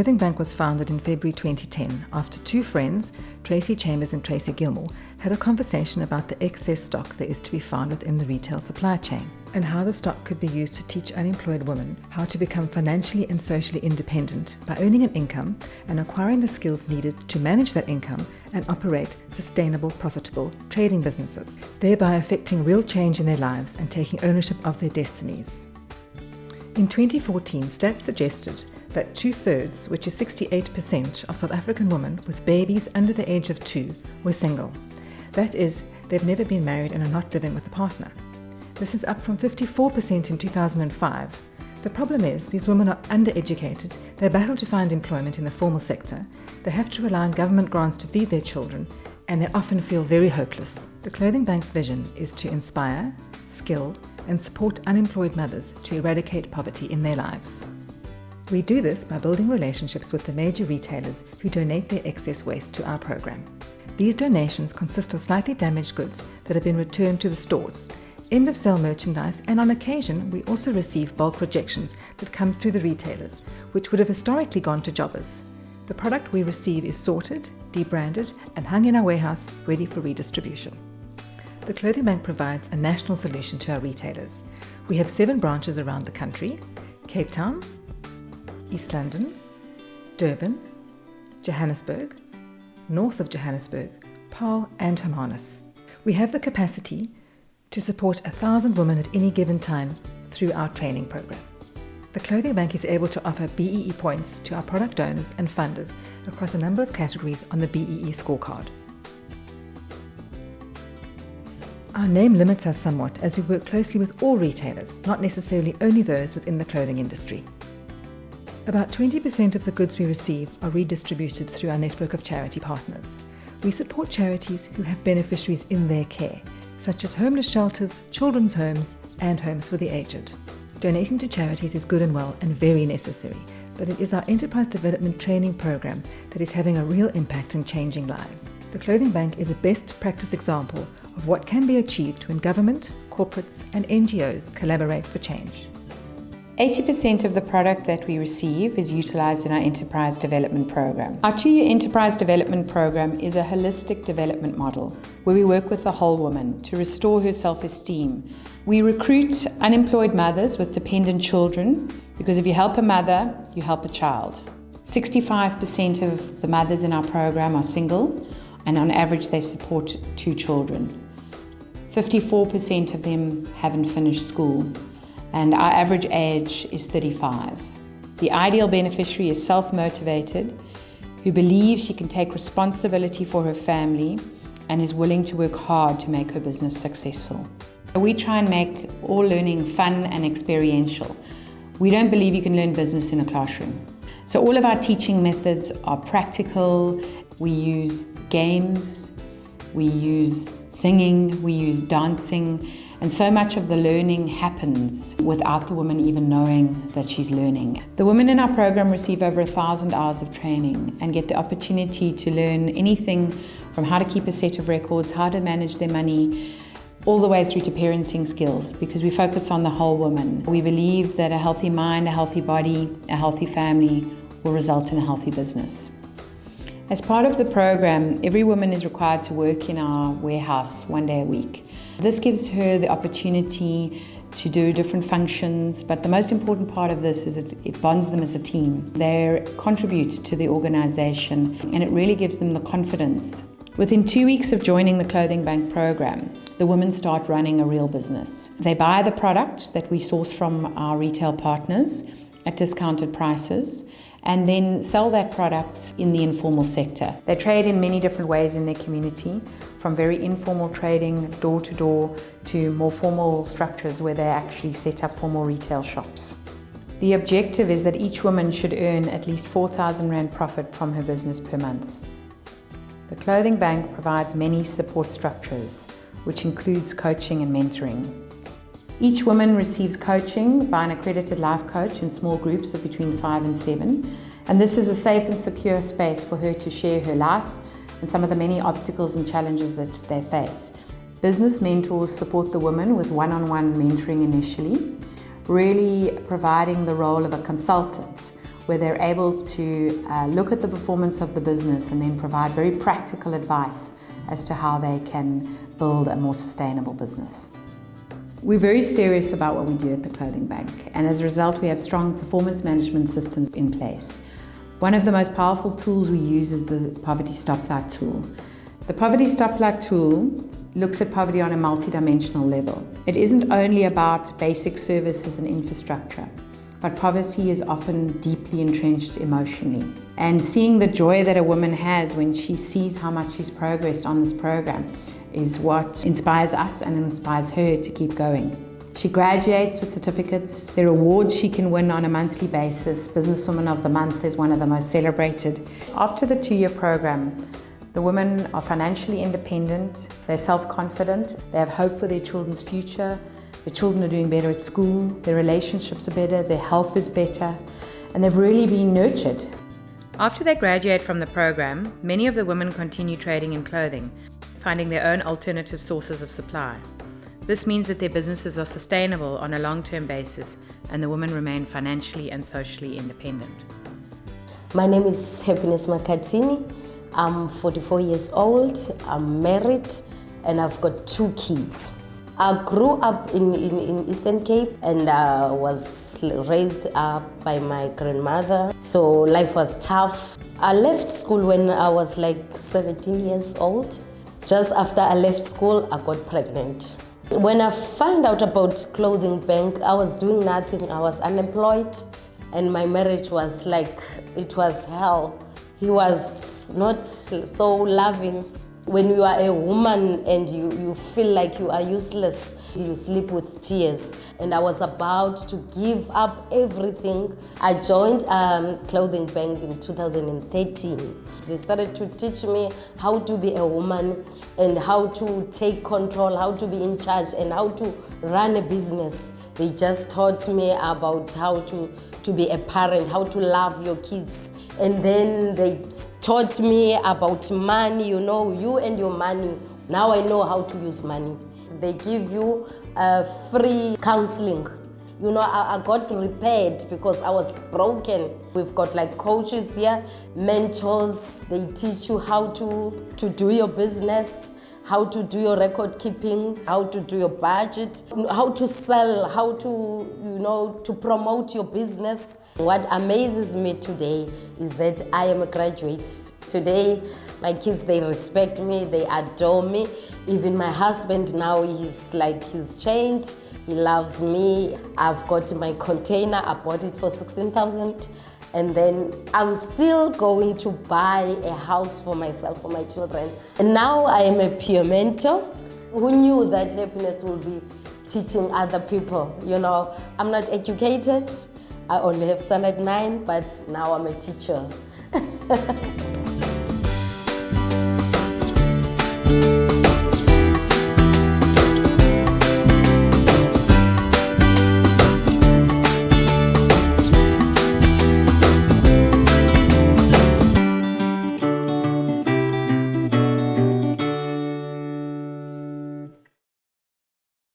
Clothing Bank was founded in February 2010 after two friends, Tracy Chambers and Tracy Gilmore, had a conversation about the excess stock that is to be found within the retail supply chain and how the stock could be used to teach unemployed women how to become financially and socially independent by earning an income and acquiring the skills needed to manage that income and operate sustainable, profitable trading businesses, thereby affecting real change in their lives and taking ownership of their destinies. In 2014, stats suggested that 2/3, which is 68% of South African women with babies under the age of 2, were single. That is, they've never been married and are not living with a partner. This is up from 54% in 2005. The problem is, these women are undereducated, they battle to find employment in the formal sector, they have to rely on government grants to feed their children, and they often feel very hopeless. The Clothing Bank's vision is to inspire, skill, and support unemployed mothers to eradicate poverty in their lives. We do this by building relationships with the major retailers who donate their excess waste to our program. These donations consist of slightly damaged goods that have been returned to the stores, end-of-sale merchandise, and on occasion we also receive bulk rejections that come through the retailers, which would have historically gone to jobbers. The product we receive is sorted, debranded, and hung in our warehouse ready for redistribution. The Clothing Bank provides a national solution to our retailers. We have 7 branches around the country: Cape Town, East London, Durban, Johannesburg, north of Johannesburg, Paarl and Hermanus. We have the capacity to support 1,000 women at any given time through our training program. The Clothing Bank is able to offer BEE points to our product donors and funders across a number of categories on the BEE scorecard. Our name limits us somewhat as we work closely with all retailers, not necessarily only those within the clothing industry. About 20% of the goods we receive are redistributed through our network of charity partners. We support charities who have beneficiaries in their care, such as homeless shelters, children's homes, and homes for the aged. Donating to charities is good and well and very necessary, but it is our enterprise development training program that is having a real impact in changing lives. The Clothing Bank is a best practice example of what can be achieved when government, corporates, and NGOs collaborate for change. 80% of the product that we receive is utilised in our Enterprise Development Program. Our 2-year Enterprise Development Program is a holistic development model where we work with the whole woman to restore her self-esteem. We recruit unemployed mothers with dependent children because if you help a mother, you help a child. 65% of the mothers in our program are single, and on average they support 2 children. 54% of them haven't finished school, and our average age is 35. The ideal beneficiary is self-motivated, who believes she can take responsibility for her family and is willing to work hard to make her business successful. We try and make all learning fun and experiential. We don't believe you can learn business in a classroom. So all of our teaching methods are practical. We use games, we use singing, we use dancing, and so much of the learning happens without the woman even knowing that she's learning. The women in our program receive over 1,000 hours of training and get the opportunity to learn anything from how to keep a set of records, how to manage their money, all the way through to parenting skills, because we focus on the whole woman. We believe that a healthy mind, a healthy body, a healthy family will result in a healthy business. As part of the program, every woman is required to work in our warehouse 1 day a week. This gives her the opportunity to do different functions, but the most important part of this is it bonds them as a team. They contribute to the organization and it really gives them the confidence. Within 2 weeks of joining the Clothing Bank program, the women start running a real business. They buy the product that we source from our retail partners at discounted prices and then sell that product in the informal sector. They trade in many different ways in their community, from very informal trading, door to door, to more formal structures where they actually set up formal retail shops. The objective is that each woman should earn at least 4,000 Rand profit from her business per month. The Clothing Bank provides many support structures, which includes coaching and mentoring. Each woman receives coaching by an accredited life coach in small groups of between 5 and 7, and this is a safe and secure space for her to share her life and some of the many obstacles and challenges that they face. Business mentors support the woman with one-on-one mentoring initially, really providing the role of a consultant where they're able to look at the performance of the business and then provide very practical advice as to how they can build a more sustainable business. We're very serious about what we do at the Clothing Bank, and as a result we have strong performance management systems in place. One of the most powerful tools we use is the Poverty Stoplight tool. The Poverty Stoplight tool looks at poverty on a multidimensional level. It isn't only about basic services and infrastructure, but poverty is often deeply entrenched emotionally. And seeing the joy that a woman has when she sees how much she's progressed on this program is what inspires us and inspires her to keep going. She graduates with certificates. There are awards she can win on a monthly basis. Businesswoman of the Month is one of the most celebrated. After the 2-year program, the women are financially independent, they're self-confident, they have hope for their children's future, their children are doing better at school, their relationships are better, their health is better, and they've really been nurtured. After they graduate from the program, many of the women continue trading in clothing, finding their own alternative sources of supply. This means that their businesses are sustainable on a long-term basis, and the women remain financially and socially independent. My name is Happiness Makatini. I'm 44 years old, I'm married, and I've got 2 kids. I grew up in Eastern Cape and was raised up by my grandmother, so life was tough. I left school when I was like 17 years old. Just after I left school, I got pregnant. When I found out about Clothing Bank, I was doing nothing, I was unemployed, and my marriage was like, it was hell. He was not so loving. When you are a woman and you feel like you are useless, you sleep with tears. And I was about to give up everything. I joined Clothing Bank in 2013. They started to teach me how to be a woman and how to take control, how to be in charge and how to run a business. They just taught me about how to be a parent, how to love your kids. And then they taught me about money, you know, you and your money. Now I know how to use money. They give you free counseling. You know, I got repaired because I was broken. We've got like coaches here, mentors. They teach you how to do your business, how to do your record keeping, how to do your budget, how to sell, how to, you know, to promote your business. What amazes me today is that I am a graduate. Today, my kids, they respect me, they adore me. Even my husband now, he's changed. He loves me. I've got my container, I bought it for 16,000. And then I'm still going to buy a house for myself, for my children. And now I am a peer mentor. Who knew that happiness will be teaching other people? You know, I'm not educated. I only have standard 9, but now I'm a teacher.